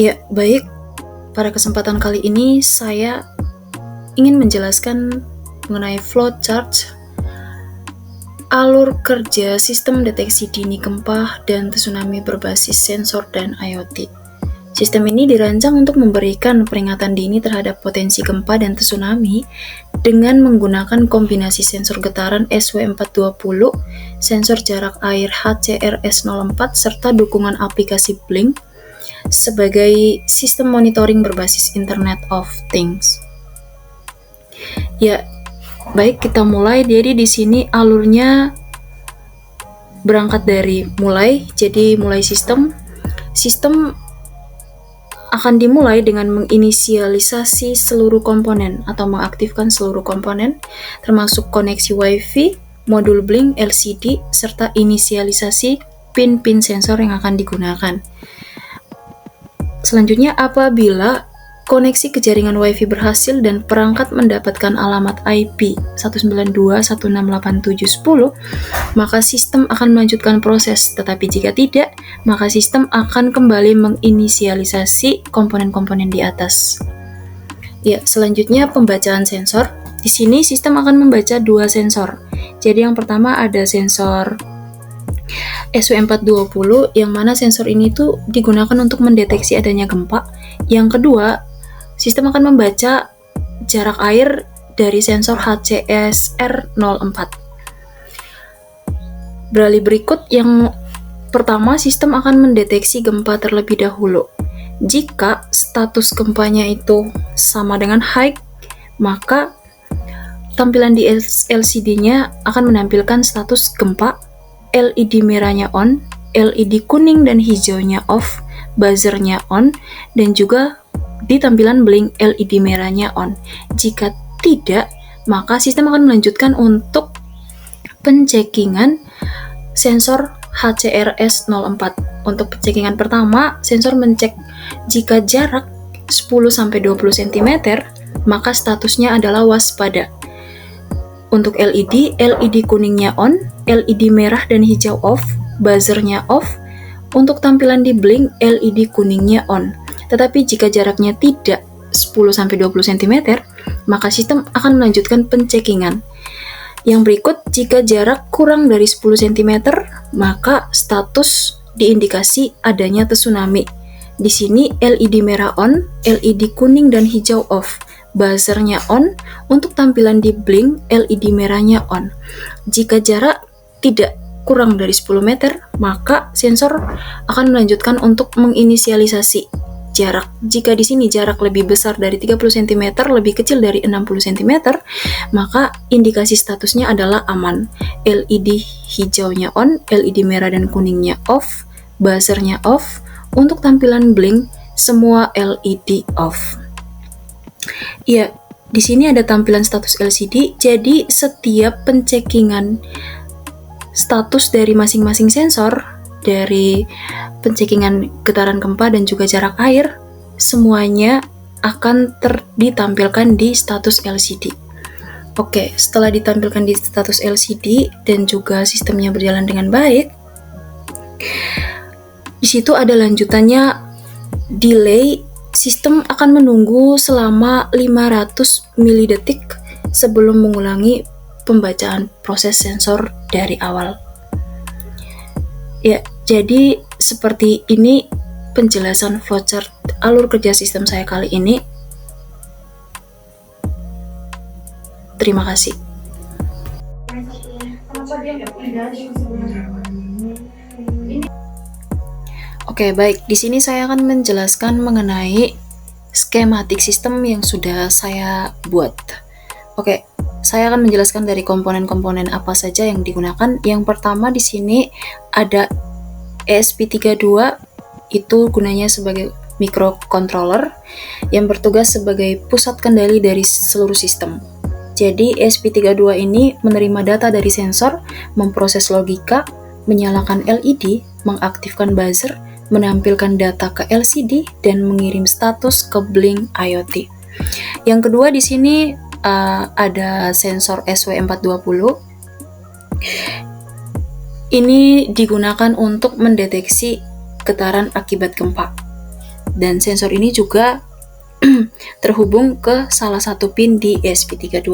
Ya, baik. Pada kesempatan kali ini saya ingin menjelaskan mengenai flowchart alur kerja sistem deteksi dini gempa dan tsunami berbasis sensor dan IoT. Sistem ini dirancang untuk memberikan peringatan dini terhadap potensi gempa dan tsunami dengan menggunakan kombinasi sensor getaran SW420, sensor jarak air HCRS04, serta dukungan aplikasi Blink sebagai sistem monitoring berbasis Internet of Things. Ya, baik, kita mulai. Jadi di sini alurnya berangkat dari mulai. Jadi mulai sistem akan dimulai dengan menginisialisasi seluruh komponen atau mengaktifkan seluruh komponen, termasuk koneksi Wi-Fi, modul Blink, LCD, serta inisialisasi pin-pin sensor yang akan digunakan. Selanjutnya, apabila koneksi ke jaringan Wi-Fi berhasil dan perangkat mendapatkan alamat IP 192.168.7.10, maka sistem akan melanjutkan proses. Tetapi jika tidak, maka sistem akan kembali menginisialisasi komponen-komponen di atas. Ya, selanjutnya pembacaan sensor. Di sini sistem akan membaca dua sensor. Jadi yang pertama ada sensor SW420, yang mana sensor ini tuh digunakan untuk mendeteksi adanya gempa. Yang kedua, sistem akan membaca jarak air dari sensor HCSR04. Beralih berikut, yang pertama, sistem akan mendeteksi gempa terlebih dahulu. Jika status gempanya itu sama dengan high, maka tampilan di LCD-nya akan menampilkan status gempa, LED merahnya on, LED kuning dan hijaunya off, buzzernya on, dan juga di tampilan Blink LED merahnya on. Jika tidak, maka sistem akan melanjutkan untuk pencekingan sensor HCRS04. Untuk pencekingan pertama, sensor mencek jika jarak 10-20 cm, maka statusnya adalah waspada. Untuk LED kuningnya on, LED merah dan hijau off, buzzernya off. Untuk tampilan di Blink, LED kuningnya on. Tetapi jika jaraknya tidak 10-20 cm, maka sistem akan melanjutkan pencekingan. Yang berikut, jika jarak kurang dari 10 cm, maka status diindikasi adanya tsunami. Di sini LED merah on, LED kuning dan hijau off, buzzernya on. Untuk tampilan di Blink, LED merahnya on. Jika jarak tidak kurang dari 10 meter, maka sensor akan melanjutkan untuk menginisialisasi jarak. Jika di sini jarak lebih besar dari 30 cm, lebih kecil dari 60 cm, maka indikasi statusnya adalah aman. LED hijaunya on, LED merah dan kuningnya off, buzzernya off. Untuk tampilan Blink, semua LED off. Ya, di sini ada tampilan status LCD. Jadi setiap pencekingan status dari masing-masing sensor, dari pencekingan getaran gempa dan juga jarak air, semuanya akan ditampilkan di status LCD. Oke, setelah ditampilkan di status LCD dan juga sistemnya berjalan dengan baik, di situ ada lanjutannya delay. Sistem akan menunggu selama 500 milidetik sebelum mengulangi pembacaan proses sensor dari awal. Ya, jadi seperti ini penjelasan flowchart alur kerja sistem saya kali ini. Terima kasih. Oke, baik. Di sini saya akan menjelaskan mengenai skematik sistem yang sudah saya buat. Oke, saya akan menjelaskan dari komponen-komponen apa saja yang digunakan. Yang pertama di sini ada ESP32, itu gunanya sebagai microcontroller yang bertugas sebagai pusat kendali dari seluruh sistem. Jadi ESP32 ini menerima data dari sensor, memproses logika, menyalakan LED, mengaktifkan buzzer, menampilkan data ke LCD, dan mengirim status ke Blink IoT. Yang kedua di sini ada sensor SW420. Ini digunakan untuk mendeteksi getaran akibat gempa. dan sensor ini juga terhubung ke salah satu pin di ESP32.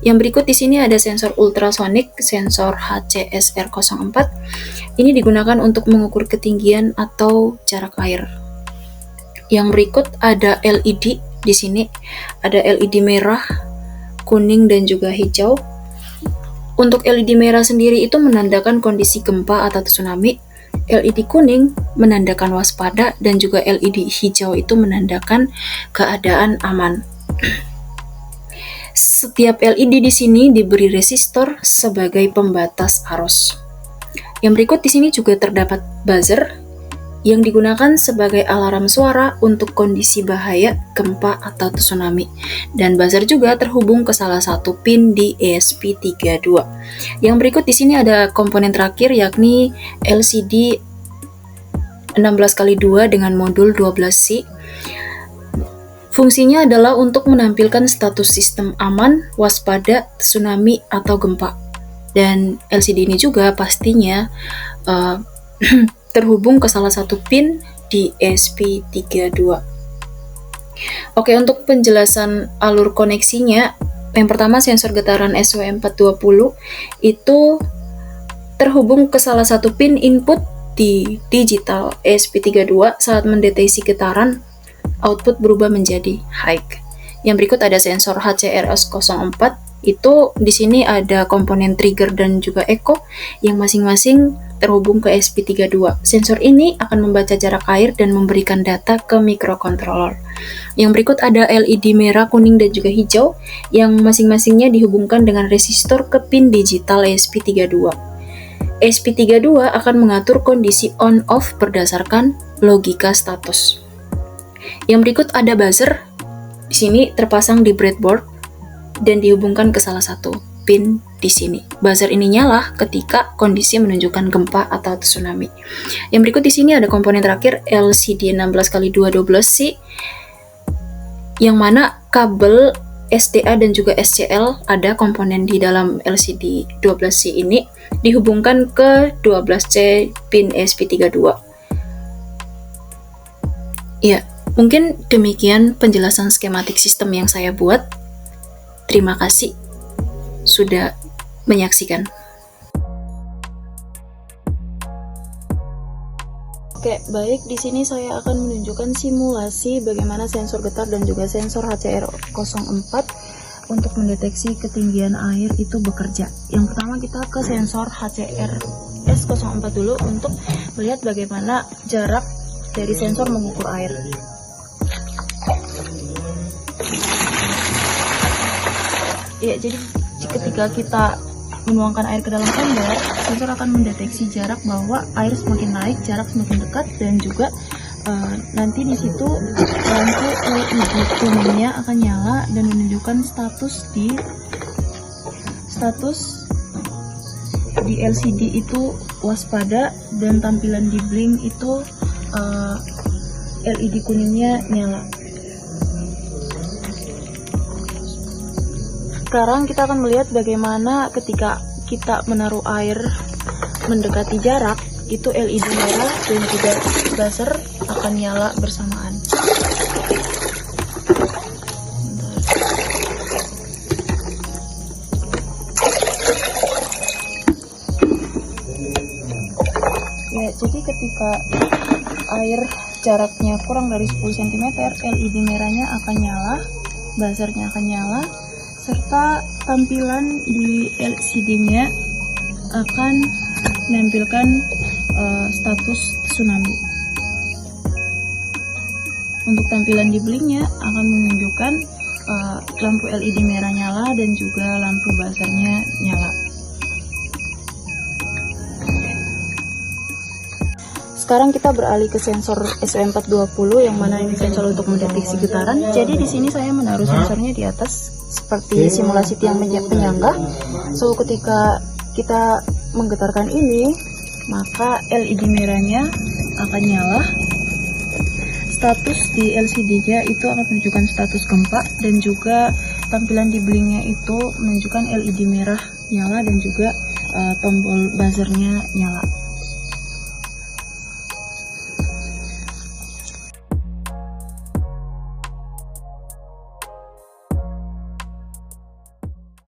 Yang berikut di sini ada sensor ultrasonic, sensor HCSR04. Ini digunakan untuk mengukur ketinggian atau jarak air. Yang berikut ada LED. Di sini ada LED merah, kuning, dan juga hijau. Untuk LED merah sendiri itu menandakan kondisi gempa atau tsunami. LED kuning menandakan waspada, dan juga LED hijau itu menandakan keadaan aman. Setiap LED di sini diberi resistor sebagai pembatas arus. Yang berikut di sini juga terdapat buzzer yang digunakan sebagai alarm suara untuk kondisi bahaya gempa atau tsunami. Dan buzzer juga terhubung ke salah satu pin di ESP32. Yang berikut di sini ada komponen terakhir, yakni LCD 16x2 dengan modul 12C. Fungsinya adalah untuk menampilkan status sistem aman, waspada, tsunami, atau gempa. Dan LCD ini juga pastinya terhubung ke salah satu pin di ESP32. Oke, untuk penjelasan alur koneksinya, yang pertama sensor getaran SW420 itu terhubung ke salah satu pin input di digital ESP32. Saat mendeteksi getaran, output berubah menjadi high. Yang berikut ada sensor HCRS04. Itu di sini ada komponen trigger dan juga echo yang masing-masing terhubung ke ESP32. Sensor ini akan membaca jarak air dan memberikan data ke microcontroller. Yang berikut ada LED merah, kuning, dan juga hijau yang masing-masingnya dihubungkan dengan resistor ke pin digital ESP32. ESP32 akan mengatur kondisi on-off berdasarkan logika status. Yang berikut ada buzzer. Di sini terpasang di breadboard dan dihubungkan ke salah satu pin di sini. Buzzer ini nyala ketika kondisi menunjukkan gempa atau tsunami. Yang berikut di sini ada komponen terakhir, LCD 16x2 12C, yang mana kabel SDA dan juga SCL ada komponen di dalam LCD 12C ini dihubungkan ke 12C pin ESP32. Ya, mungkin demikian penjelasan skematik sistem yang saya buat. Terima kasih sudah menyaksikan. Oke, baik, di sini saya akan menunjukkan simulasi bagaimana sensor getar dan juga sensor HCR04 untuk mendeteksi ketinggian air itu bekerja. Yang pertama kita ke sensor HCRS04 dulu untuk melihat bagaimana jarak dari sensor mengukur air. Ya, jadi ketika kita menuangkan air ke dalam ember, sensor akan mendeteksi jarak bahwa air semakin naik, jarak semakin dekat, dan juga nanti di situ lampu LED kuningnya akan nyala dan menunjukkan status di LCD itu waspada, dan tampilan di blink itu LED kuningnya nyala. Sekarang kita akan melihat bagaimana ketika kita menaruh air mendekati jarak, itu LED merah dan juga buzzer akan nyala bersamaan. Ya, jadi ketika air jaraknya kurang dari 10 cm, LED merahnya akan nyala, buzzernya akan nyala, serta tampilan di LCD-nya akan menampilkan status tsunami. Untuk tampilan di blinknya akan menunjukkan lampu LED merah nyala dan juga lampu buzzernya nyala. Sekarang kita beralih ke sensor SW420, yang mana ini sensor untuk mendeteksi getaran. Jadi di sini saya menaruh sensornya di atas seperti simulasi tiang penyangga. So ketika kita menggetarkan ini, maka LED merahnya akan nyala. Status di LCD-nya itu akan menunjukkan status gempa, dan juga tampilan di blinknya itu menunjukkan LED merah nyala dan juga tombol buzzernya nyala.